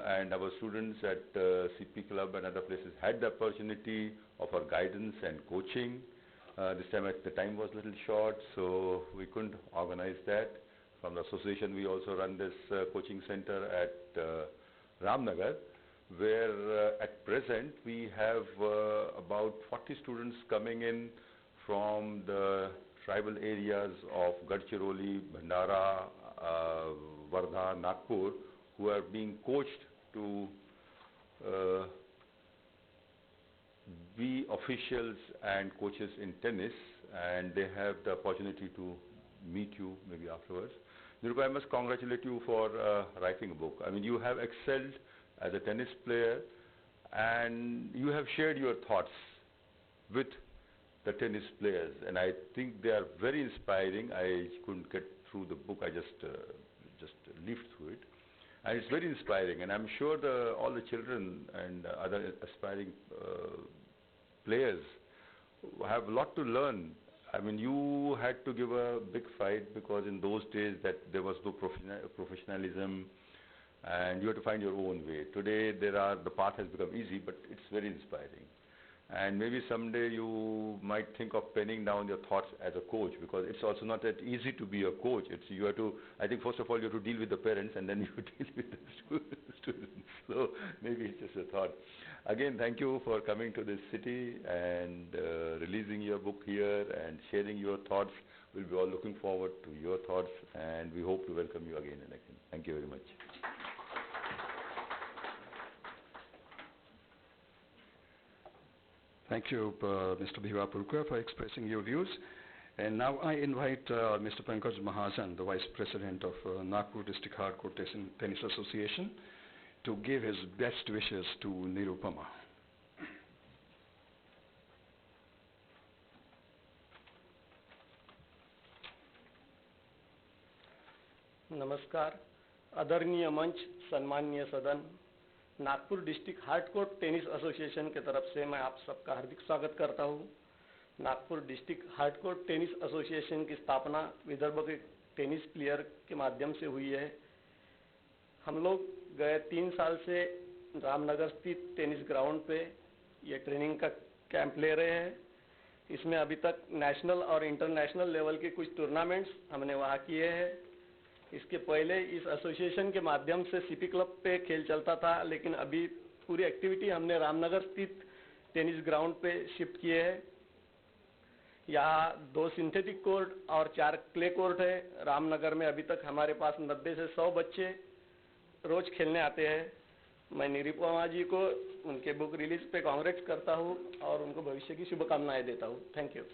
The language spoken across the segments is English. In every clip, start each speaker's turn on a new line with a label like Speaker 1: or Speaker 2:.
Speaker 1: and our students at CP Club and other places had the opportunity of our guidance and coaching. This time the time was a little short, so we couldn't organize that. From the association, we also run this coaching center at Ramnagar, where at present we have about 40 students coming in from the tribal areas of Gadchiroli, Bhandara, Wardha, Nagpur, who are being coached to be officials and coaches in tennis, and they have the opportunity to meet you maybe afterwards. Nirupa, I must congratulate you for writing a book. I mean, you have excelled as a tennis player, and you have shared your thoughts with the tennis players, and I think they are very inspiring. I couldn't get through the book, I just leafed through it, and it's very inspiring, and I'm sure all the children and other aspiring players have a lot to learn. I mean, you had to give a big fight, because in those days that there was no professionalism, and you had to find your own way. Today the path has become easy, but it's very inspiring. And maybe someday you might think of penning down your thoughts as a coach, because it's also not that easy to be a coach. You have to, I think first of all you have to deal with the parents, and then you deal with the students. So maybe it's just a thought. Again, thank you for coming to this city and releasing your book here and sharing your thoughts. We'll be all looking forward to your thoughts, and we hope to welcome you again and again. Thank you very much.
Speaker 2: Thank you, Mr. Bhiva Purkar, for expressing your views. And now I invite Mr. Pankaj Mahajan, the Vice President of Nagpur District Hardcourt Tennis Association, to give his best wishes to Nirupama.
Speaker 3: नमस्कार, आदरणीय मंच, सम्माननीय सदन, Nagpur district hard court tennis association के तरफ से मैं आप सबका हार्दिक स्वागत करता हूं। Nagpur district hard court tennis association की स्थापना विदर्भ के टेनिस प्लेयर के माध्यम से हुई है। हम लोग गए 3 साल से रामनगर स्थित टेनिस ग्राउंड पे ये ट्रेनिंग का कैंप ले रहे हैं। इसमें अभी तक नेशनल और इंटरनेशनल लेवल के कुछ टूर्नामेंट्स हमने वहाँ किए हैं। इसके पहले इस एसोसिएशन के माध्यम से सीपी क्लब पे खेल चलता था, लेकिन अभी पूरी एक्टिविटी हमने रामनगर स्थित टेनिस ग्राउंड पे शिफ्ट किए हैं। यहाँ 2 सिंथेटिक कोर्ट और 4 क्ले कोर्ट है। रामनगर में अभी तक हमारे पास 90 से 100 बच्चे रोज खेलने आते हैं। मैं निरुपमा जी को उनके बुक रिलीज पे कांग्रेट्स करता हूँ और उनको भविष्य की शुभकामनाएं देता हूँ। Thank you.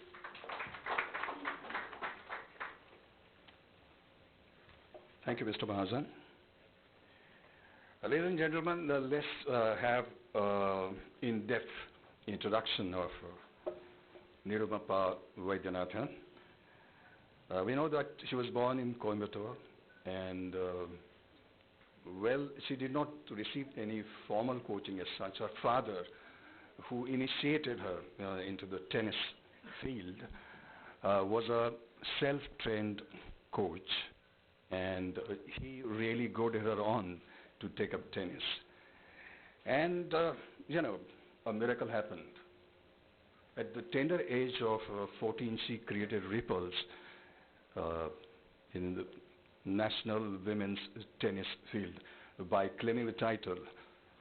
Speaker 2: Thank you, Mr. Mahajan. Ladies and gentlemen, let's have in-depth introduction of Nirupama Vaidyanathan. We know that she was born in Coimbatore, and well, she did not receive any formal coaching as such. Her father, who initiated her into the tennis field, was a self-trained coach, and he really goaded her on to take up tennis. And, you know, a miracle happened. At the tender age of 14, she created ripples in the national women's tennis field by claiming the title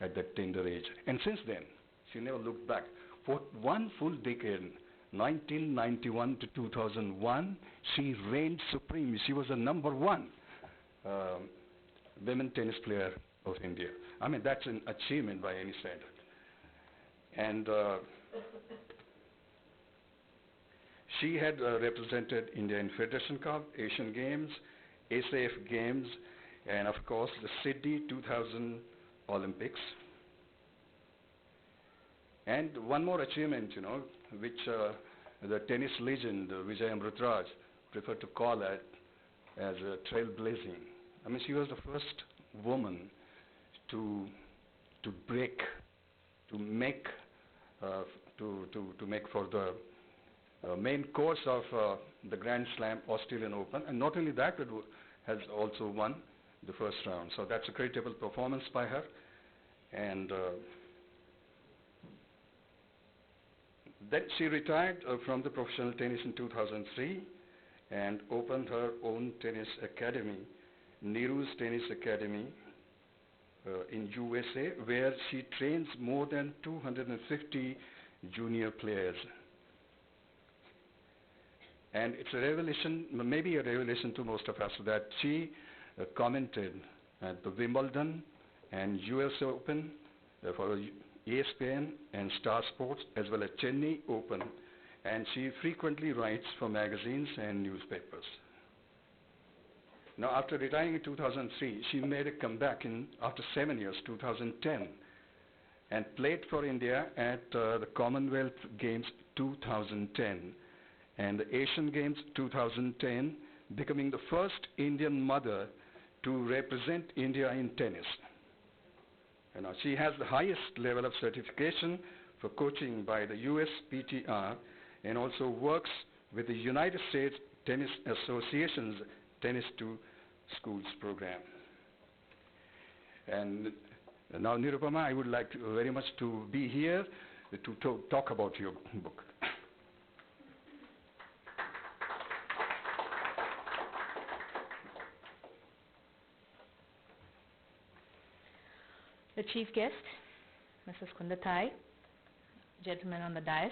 Speaker 2: at that tender age. And since then, she never looked back. For one full decade, 1991 to 2001, she reigned supreme. She was the #1 women tennis player of India. I mean, that's an achievement by any standard. And she had represented India in Federation Cup, Asian Games, SAF Games, and of course the Sydney 2000 Olympics. And one more achievement, you know, which the tennis legend Vijay Amrutraj preferred to call it as trailblazing. I mean, she was the first woman to break, to make for the main course of the Grand Slam Australian Open, and not only that, but has also won the first round. So that's a creditable performance by her. And then she retired from the professional tennis in 2003 and opened her own tennis academy, Neeru's Tennis Academy, in USA, where she trains more than 250 junior players. And it's a revelation, maybe a revelation to most of us, that she commented at the Wimbledon and US Open for ESPN and Star Sports, as well as Chennai Open, and she frequently writes for magazines and newspapers. Now, after retiring in 2003, she made a comeback after 7 years, 2010, and played for India at the Commonwealth Games 2010 and the Asian Games 2010, becoming the first Indian mother to represent India in tennis. And now she has the highest level of certification for coaching by the USPTR and also works with the United States Tennis Association's Tennis to Schools program. And now, Nirupama, I would like very much to be here to talk about your book.
Speaker 4: The chief guest, Mrs. Kundathai, gentlemen on the dais,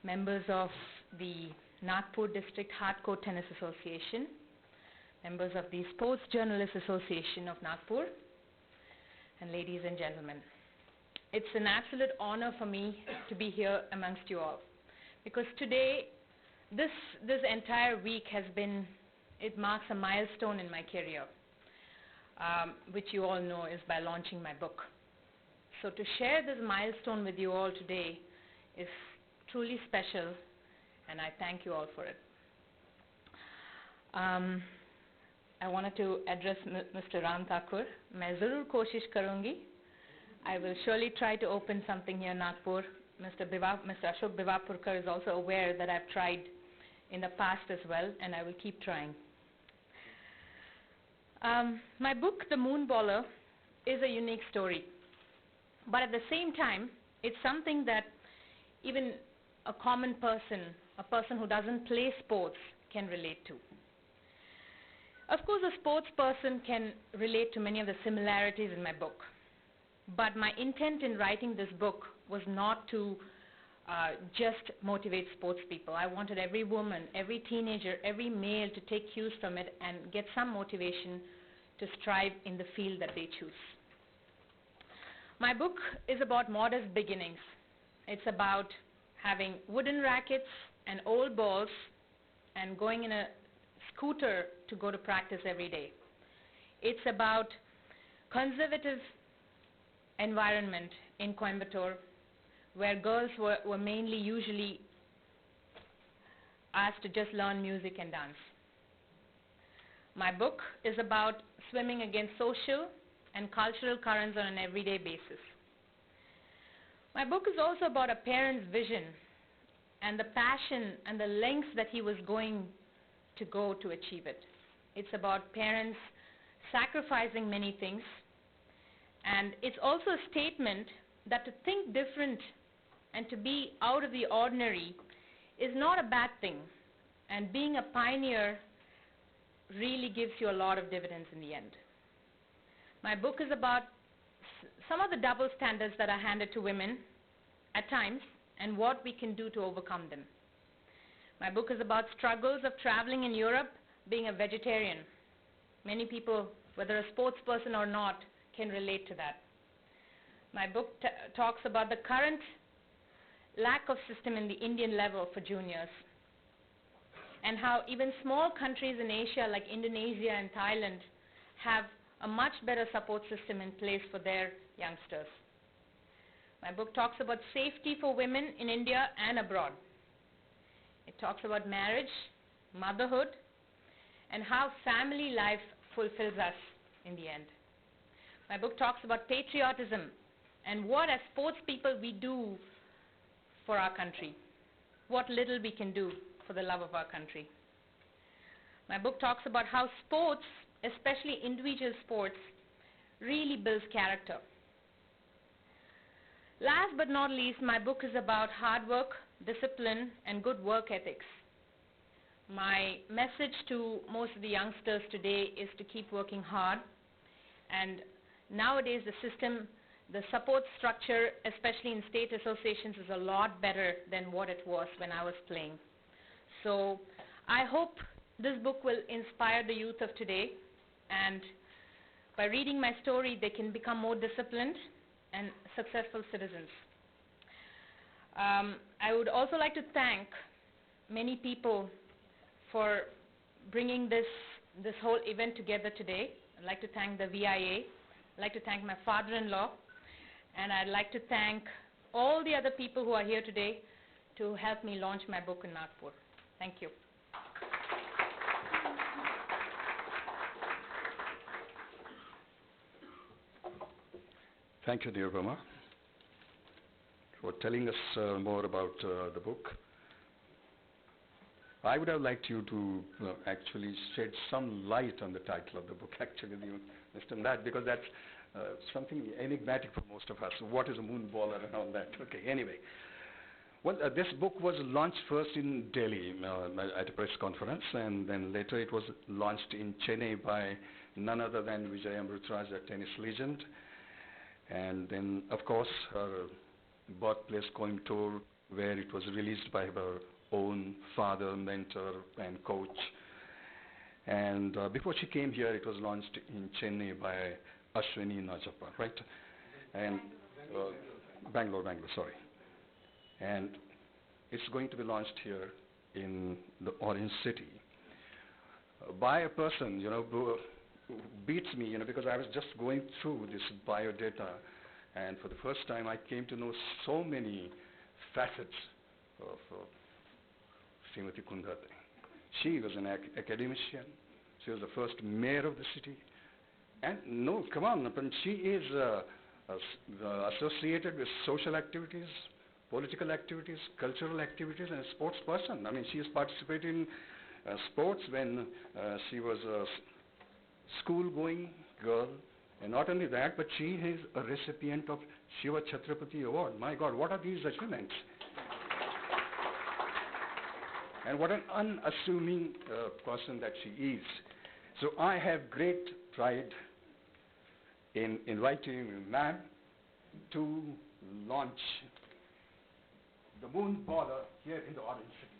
Speaker 4: members of the Nagpur District Hardcourt Tennis Association, members of the Sports Journalists Association of Nagpur, and ladies and gentlemen. It's an absolute honor for me to be here amongst you all, because today, this entire week it marks a milestone in my career, which you all know is by launching my book. So to share this milestone with you all today is truly special, and I thank you all for it. I wanted to address Mr. Ram Thakur. मैं ज़रूर कोशिश करूँगी. I will surely try to open something here in Nagpur. Mr. Ashok Bivapurkar is also aware that I've tried in the past as well, and I will keep trying. My book, The Moonballer, is a unique story. But at the same time, it's something that even a common person, a person who doesn't play sports, can relate to. Of course, a sports person can relate to many of the similarities in my book. But my intent in writing this book was not to just motivate sports people. I wanted every woman, every teenager, every male to take cues from it and get some motivation to strive in the field that they choose. My book is about modest beginnings. It's about having wooden rackets and old balls and going in a scooter to go to practice every day. It's about conservative environment in Coimbatore, where girls were mainly usually asked to just learn music and dance. My book is about swimming against social and cultural currents on an everyday basis. My book is also about a parent's vision and the passion and the lengths that he was going to go to achieve it. It's about parents sacrificing many things, and it's also a statement that to think different and to be out of the ordinary is not a bad thing, and being a pioneer really gives you a lot of dividends in the end. My book is about some of the double standards that are handed to women at times and what we can do to overcome them. My book is about struggles of traveling in Europe, being a vegetarian. Many people, whether a sports person or not, can relate to that. My book talks about the current lack of system in the Indian level for juniors, and how even small countries in Asia like Indonesia and Thailand have a much better support system in place for their youngsters. My book talks about safety for women in India and abroad. It talks about marriage, motherhood, and how family life fulfills us in the end. My book talks about patriotism and what as sports people we do for our country, what little we can do for the love of our country. My book talks about how sports, especially individual sports, really builds character. Last but not least, my book is about hard work, discipline, and good work ethics. My message to most of the youngsters today is to keep working hard. And nowadays the system, the support structure, especially in state associations, is a lot better than what it was when I was playing. So I hope this book will inspire the youth of today, and by reading my story they can become more disciplined and successful citizens. I would also like to thank many people for bringing this whole event together today. I'd like to thank the VIA, I'd like to thank my father-in-law, and I'd like to thank all the other people who are here today to help me launch my book in Nagpur. Thank you.
Speaker 2: Thank you, Nirupama, for telling us more about the book. I would have liked you to actually shed some light on the title of the book, actually, Mr. Nat, because that's something enigmatic for most of us. What is a moon baller and all that? Okay, anyway. Well, this book was launched first in Delhi at a press conference, and then later it was launched in Chennai by none other than Vijay Amritraj, a tennis legend. And then, of course, her birthplace, Coimbatore, where it was released by her own father, mentor, and coach. And before she came here, it was launched in Chennai by Ashwini Najappa, right? And Bangalore, sorry. And it's going to be launched here in the Orange City by a person, who beats me, because I was just going through this biodata, and for the first time I came to know so many facets of Srimati Kundate. She was an academician. She was the first mayor of the city. And no, come on, she is associated with social activities, political activities, cultural activities, and a sports person. I mean, she has participated in sports when she was a school-going girl. And not only that, but she is a recipient of Shiva Chhatrapati Award. My God, what are these achievements? And what an unassuming person that she is. So I have great pride in inviting ma'am to launch the Moon Baller here in the Orange City.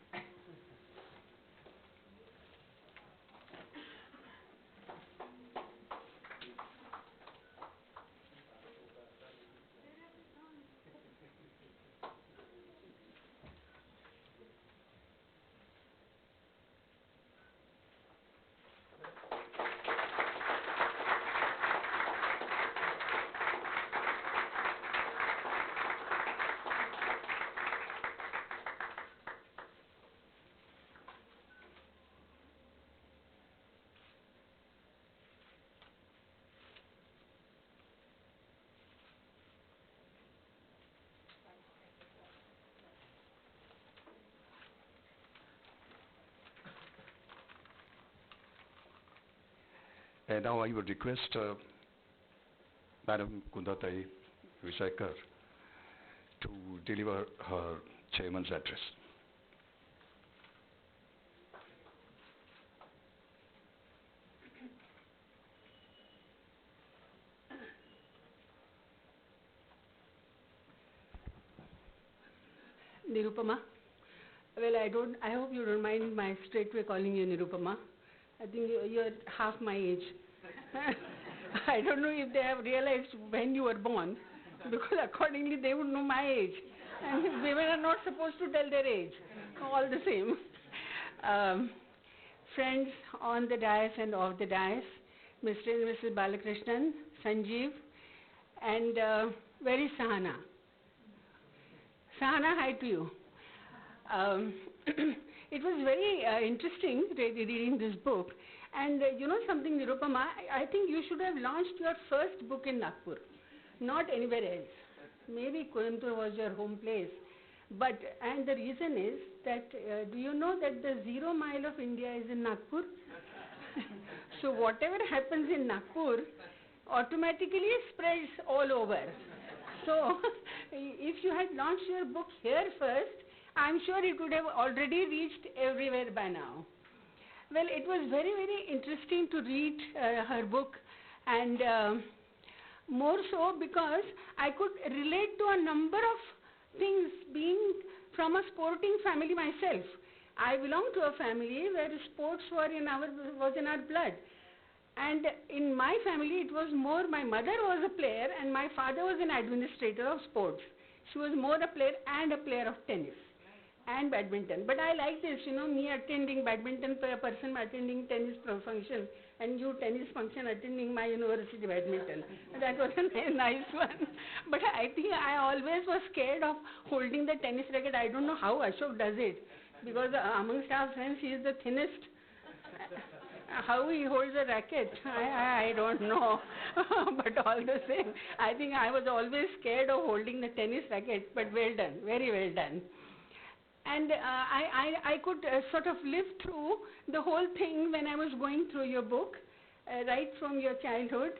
Speaker 2: And now I would request Madam Kundate Vishekar to deliver her chairman's address.
Speaker 5: Nirupama. Well, I hope you don't mind my straightway calling you Nirupama. I think you're half my age. I don't know if they have realized when you were born, because accordingly they would know my age. And women are not supposed to tell their age, all the same. Friends on the dais and off the dais, Mr. and Mrs. Balakrishnan, Sanjeev, and where is Sahana? Sahana, hi to you. It was very interesting reading this book. And you know something, Nirupama, I think you should have launched your first book in Nagpur, not anywhere else. Maybe Coimbatore was your home place. And the reason is that, do you know that the 0 mile of India is in Nagpur? So whatever happens in Nagpur automatically spreads all over. So if you had launched your book here first, I'm sure it would have already reached everywhere by now. Well, it was very, very interesting to read her book, and more so because I could relate to a number of things, being from a sporting family myself. I belong to a family where sports was in our blood. And in my family, it was more, my mother was a player and my father was an administrator of sports. She was more a player and a player of tennis and badminton. But I like this, me attending badminton, person attending tennis function, and you tennis function attending my university badminton. That was a nice one. But I think I always was scared of holding the tennis racket. I don't know how Ashok does it, because amongst our friends he is the thinnest. How he holds a racket, I don't know. But all the same, I think I was always scared of holding the tennis racket. But well done, very well done. And I could sort of live through the whole thing when I was going through your book, right from your childhood.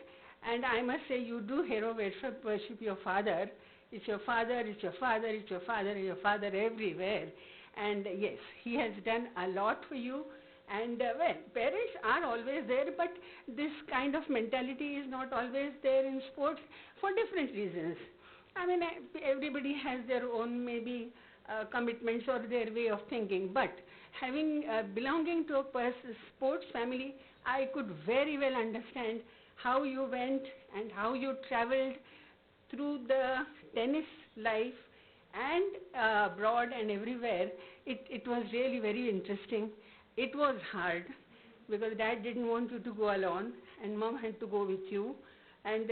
Speaker 5: And I must say, you do hero worship your father. It's your father, it's your father, it's your father, and your father everywhere. And yes, he has done a lot for you. And well, parents are always there, but this kind of mentality is not always there in sports for different reasons. I mean, everybody has their own maybe commitments or their way of thinking, but having belonging to a sports family, I could very well understand how you went and how you traveled through the tennis life and abroad and everywhere. It was really very interesting. It was hard because Dad didn't want you to go alone and Mom had to go with you. And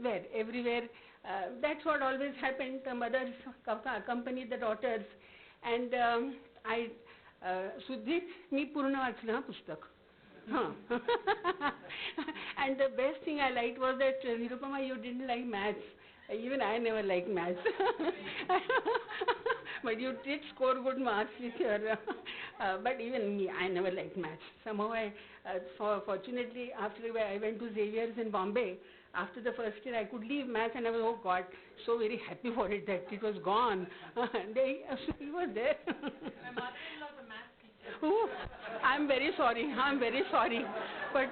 Speaker 5: well, everywhere, that's what always happened. The mothers accompanied the daughters. And Suddhi, मी पूर्ण वाचलं हा पुस्तक. And the best thing I liked was that, Nirupama, you didn't like maths. Even I never liked maths. But you did score good marks with your, but even me, I never liked maths. Somehow fortunately, after I went to Xavier's in Bombay, after the first year I could leave maths and I was, oh God, so very happy for it that it was gone. He was there.
Speaker 4: My mother-in-law is a math teacher.
Speaker 5: Oh, I'm very sorry, but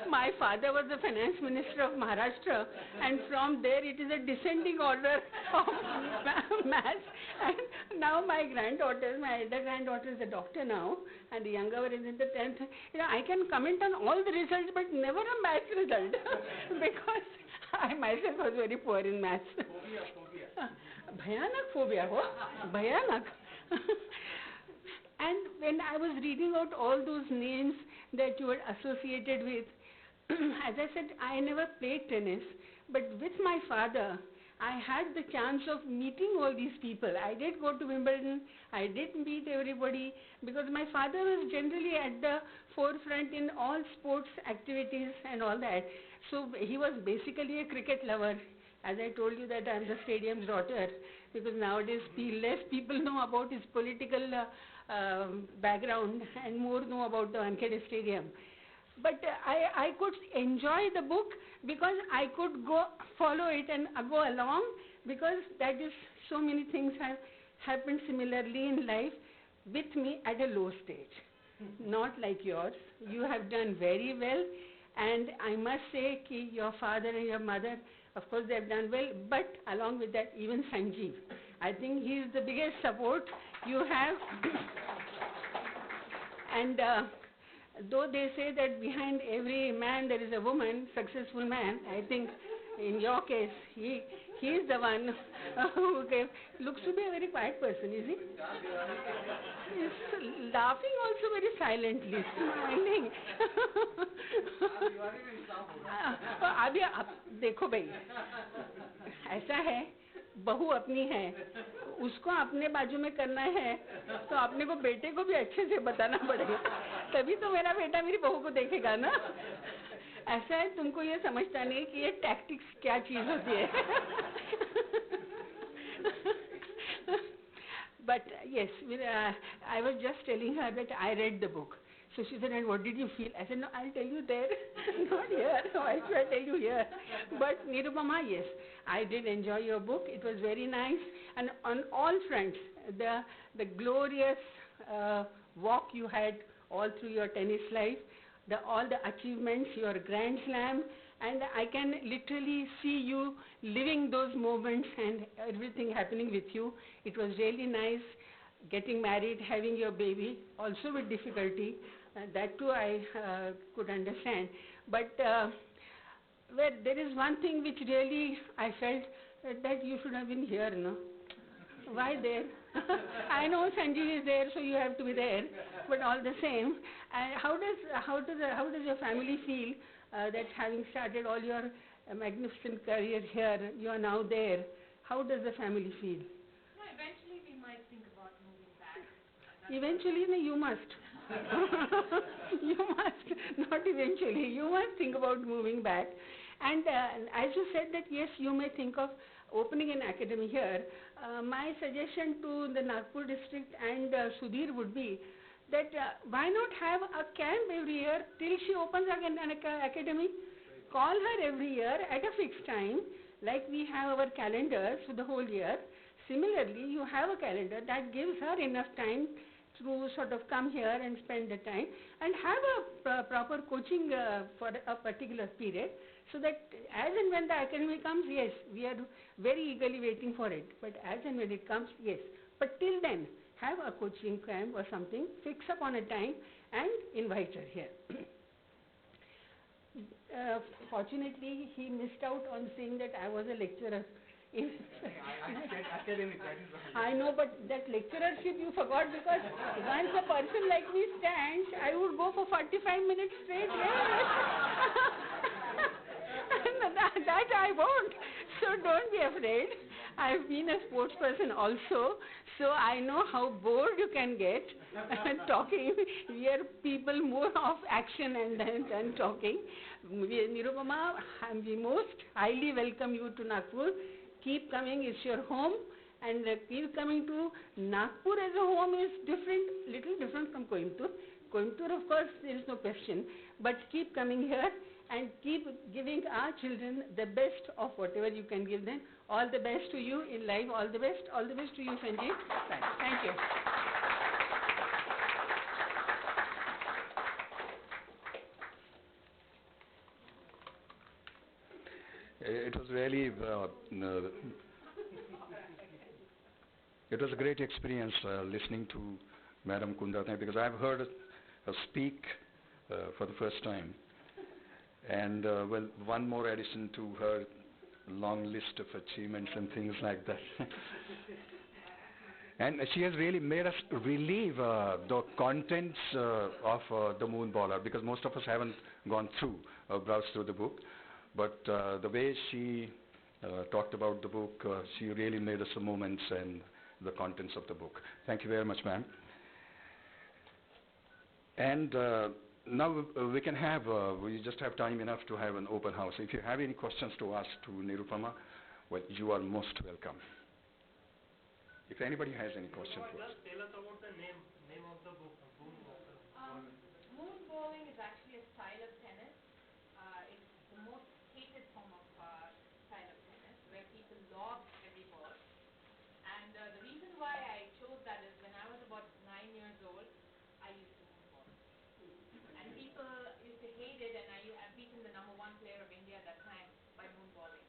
Speaker 5: my father was the finance minister of Maharashtra, and from there it is a descending order of maths. And now my granddaughter, my elder granddaughter is a doctor now, and the younger one is in the 10th. I can comment on all the results, but never a maths result, because I myself was very poor in maths. Bhayanak phobia, bhayanak. And when I was reading out all those names that you were associated with, as I said, I never played tennis, but with my father, I had the chance of meeting all these people. I did go to Wimbledon, I did meet everybody, because my father was generally at the forefront in all sports activities and all that. So he was basically a cricket lover. As I told you that I'm the stadium's daughter, because nowadays less people know about his political background and more know about the Wankhede Stadium. But I could enjoy the book because I could go follow it and go along, because that is, so many things have happened similarly in life with me at a low stage. Not like yours. You have done very well, and I must say ki your father and your mother, of course they have done well, but along with that, even Sanjeev, I think he is the biggest support you have. And though they say that behind every man there is a woman, successful man, I think in your case, he is the one who looks to be a very quiet person, is he? He's laughing also very silently, smiling. अभी देखो भाई, ऐसा है, बहू अपनी है, उसको अपने बाजू में करना है, तो अपने को बेटे को भी अच्छे से बताना पड़ेगा, तभी तो मेरा बेटा मेरी बहू को देखेगा ना. ऐसा है, तुमको ये समझता नहीं कि ये टैक्टिक्स क्या चीज होती है. But yes, I was just telling her that I read the book. So she said, and what did you feel? I said, no, I'll tell you there, not here. Why should I tell you here? But Nirupama, yes, I did enjoy your book. It was very nice. And on all fronts, the glorious walk you had all through your tennis life, all the achievements, your Grand Slam, and I can literally see you living those moments and everything happening with you. It was really nice getting married, having your baby, also with difficulty. That too I could understand. But well, there is one thing which really I felt that you should have been here, no? Why there? I know Sanjeev is there, so you have to be there. But all the same, how does your family feel that having started all your magnificent career here, you are now there? How does the family feel?
Speaker 4: No, eventually we might think about moving back.
Speaker 5: Eventually, no, you must. You must, not eventually. You must think about moving back. And as you said that, yes, you may think of opening an academy here. My suggestion to the Nagpur district and Sudhir would be that why not have a camp every year till she opens an academy? Call her every year at a fixed time, like we have our calendars for the whole year. Similarly, you have a calendar that gives her enough time to sort of come here and spend the time and have a proper coaching for a particular period, so that as and when the academy comes, yes, we are very eagerly waiting for it. But as and when it comes, yes. But till then, have a coaching camp or something, fix up on a time and invite her here. Fortunately, he missed out on saying that I was a lecturer. I know, but that lecturership you forgot, because once a person like me stands, I would go for 45 minutes straight. That I won't. So don't be afraid. I've been a sports person also, so I know how bored you can get talking. We are people more of action than talking. Nirupama, we most highly welcome you to Nagpur. Keep coming, it's your home, and keep coming to Nagpur as a home is little different from Coimbatore. Coimbatore, of course, there is no question, but keep coming here and keep giving our children the best of whatever you can give them. All the best to you in life, all the best to you, Sanjeev. Thank you.
Speaker 2: It was really, it was a great experience listening to Madam Kundathan, because I've heard her speak for the first time. And well, one more addition to her long list of achievements and things like that. And she has really made us relive the contents of the Moonballer, because most of us haven't gone through, browsed through the book. But the way she talked about the book, she really made us the moments and the contents of the book. Thank you very much, ma'am. And now we can have, we just have time enough to have an open house. If you have any questions to ask to Nirupama, well, you are most welcome. If anybody has any question for us.
Speaker 3: Just tell us about the name of the book, Moonballer.
Speaker 4: Moonballing is actually a style of tennis. It's the most hated form of style of tennis, where people lob every ball. And the reason why I chose that is when I was about 9 years old, I used to moonball. And people used to hate it, and I've beaten the #1 player of India at that time by moonballing.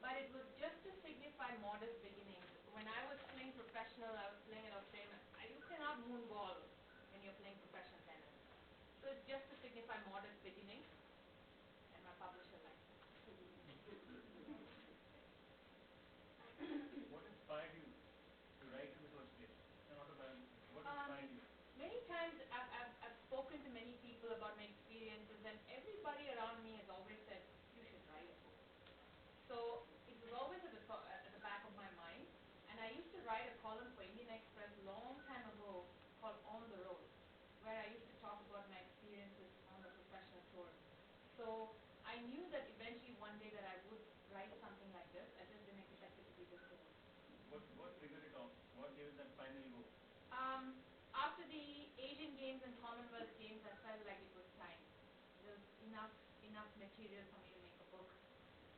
Speaker 4: But it was just to signify modest beginnings. When I was playing professional, I was playing at Australia. You cannot moonball when you're playing professional tennis. So it's just to signify modest beginnings, and my publisher liked it.
Speaker 3: What inspired you to write in the first place? What inspired you?
Speaker 4: Many times I've spoken to many people about my experiences, and everybody around me has always said, you should write a book. So it was always at the back of my mind. And I used to write a column for Indian Express long time ago called On the Road, where I used to talk about my experiences on the professional tour. So I knew that eventually one day that I would write something like this. I just didn't expect it to be this good.
Speaker 3: What triggered it off? What gave it that final go?
Speaker 4: after the Asian Games and Commonwealth Games, I felt like it was time. There was enough material for me to make a book.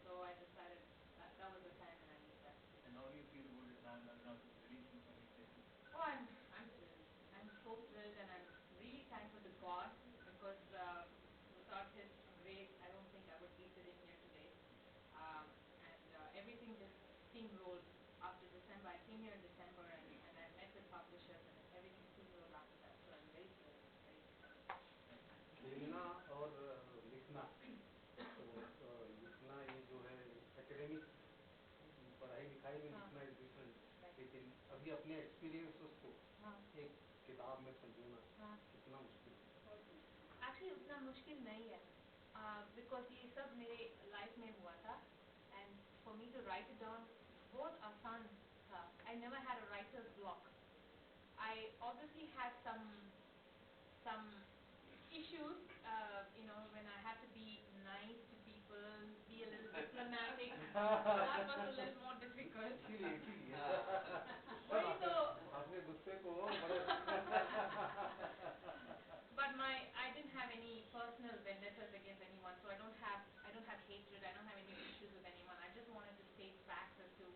Speaker 4: So I decided that was the time and I made that.
Speaker 6: And how do you feel about it now to be releasing so many places?
Speaker 4: Oh, I'm thrilled. I'm so thrilled and I'm really thankful to God because without His grace, I don't think I would be sitting here today. Everything just steamrolled after December. I came here in December and I met with publishers and everything steamrolled after that. So I'm very thrilled, very excited.
Speaker 3: खेलना और लिखना तो लिखना ये जो है academic पढ़ाई लिखाई में लिखना इज डिफरेंट लेकिन अभी अपने एक्सपीरियंसेस को एक किताब में संजोना कितना मुश्किल है
Speaker 4: एक्चुअली उतना मुश्किल नहीं है बिकॉज ये सब मेरे लाइफ में हुआ था and for me to write it down बहुत आसान था I never had a writer's block I obviously had some issues, when I had to be nice to people, be a little diplomatic. That was a little more difficult.
Speaker 3: अपने गुस्से को
Speaker 4: But I didn't have any personal vendettas against anyone, so I don't have hatred. I don't have any issues with anyone. I just wanted to state facts as to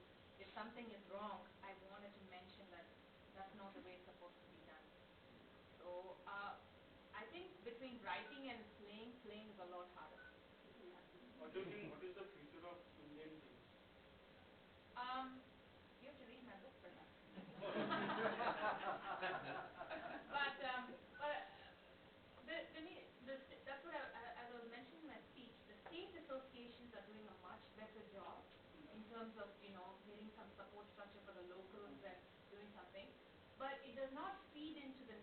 Speaker 4: if something is wrong. I wanted to mention that that's not the way it's supposed to be done. So I think between writing and playing is a lot harder.
Speaker 6: What do you think? What is the future of Indian teams?
Speaker 4: You have to read my book for that. But that's what as I was mentioning in my speech, the state associations are doing a much better job in terms of getting some support structure for the locals and doing something. But it does not feed into the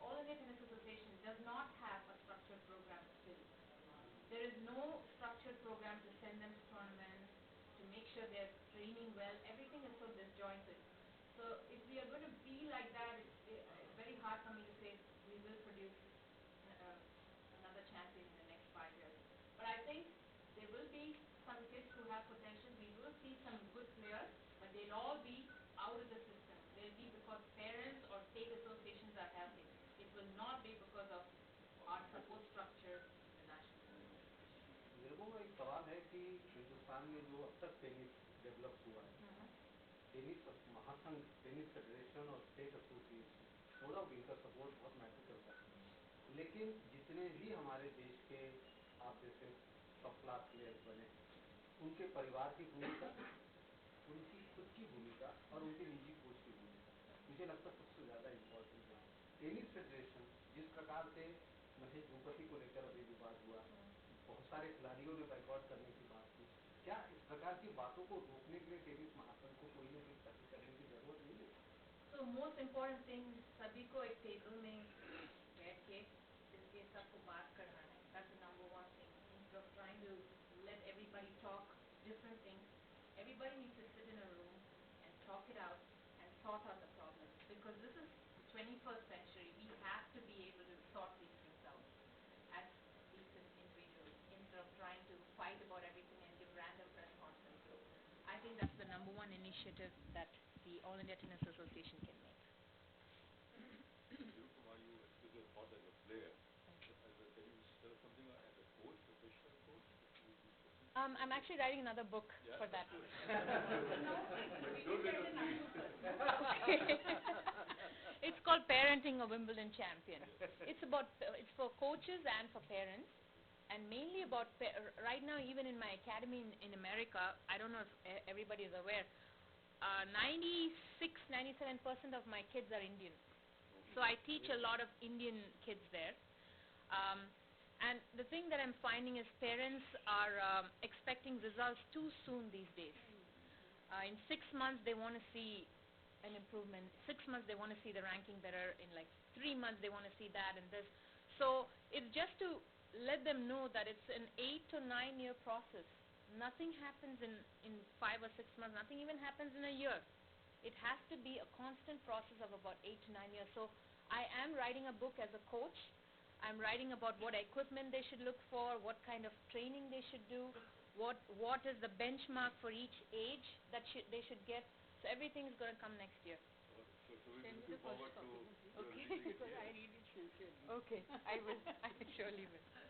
Speaker 4: All India Tennis Association does not have a structured program still. There is no structured program to send them to tournaments, to make sure they're training well. Everything is so disjointed. So if we are going to be like that, it's very hard for me to say we will produce another champion in the next 5 years. But I think there will be some kids who have potential. We will see some good players, but they'll all be out of the system. They'll be because parents or state associations are helping. It will not be because of our support structure in the national level.
Speaker 3: मेरे को एक सवाल है कि हिंदुस्तान में जो अब तक टेनिस डेवलप हुआ है टेनिस महासंघ टेनिस फेडरेशन और स्टेट एसोसिएशन नो डाउट इनका सपोर्ट बहुत मैटर करता है लेकिन जितने भी हमारे देश के आप जैसे टॉप क्लास प्लेयर्स बने उनके परिवार की भूमिका उनकी खुद की भूमिका और उनके निजी कोच की भूमिका मुझे लगता है सबसे ज़्यादा इम्पोर्टेंट है टेनिस फेडरेशन जिस प्रकार से महेश भूपति को लेकर अभी विवाद हुआ बहुत सारे खिलाड़ियों ने बाइकआउट करने की बात की क्या इस प्रकार की बातों को रोकने के लिए टेनिस महासंघ को कोई ना कोई पहल करने की जरूरत नहीं है
Speaker 4: So most important thing सभी को एक टेबल में बैठ के इसके सबको बात करना है. That's the number one thing. Instead of trying to let everybody talk different things, everybody needs to sit in a room and talk it out and sort out the problems. Because this is the 21st century. We have to be able to sort these things out as decent individuals instead of trying to fight about everything and give random press conferences. So I think that's the number one initiative that the All India Tennis Association can make.
Speaker 1: Nirupama, you expressed your thought as a player. Can you tell us something as a coach, professional coach?
Speaker 4: I'm actually writing another book for that. Okay. It's called Parenting a Wimbledon Champion. It's for coaches and for parents, and mainly about right now. Even in my academy in America, I don't know if everybody is aware. 96-97% of my kids are Indian, so I teach a lot of Indian kids there. And the thing that I'm finding is parents are expecting results too soon these days. In 6 months, they want to see an improvement. 6 months, they want to see the ranking better. In like 3 months, they want to see that and this. So it's just to let them know that it's an 8 to 9 year process. Nothing happens in 5 or 6 months. Nothing even happens in a year. It has to be a constant process of about 8 to 9 years. So I am writing a book as a coach. I'm writing about what equipment they should look for, what kind of training they should do, what is the benchmark for each age that they should get. So everything is going to come next year.
Speaker 1: So So we're
Speaker 4: Send me
Speaker 1: looking
Speaker 4: the first
Speaker 1: forward to
Speaker 4: copy.
Speaker 1: your
Speaker 4: Okay.
Speaker 1: releasing it
Speaker 5: Because
Speaker 1: here.
Speaker 5: I read it sincerely.
Speaker 4: Okay, I will. I surely will.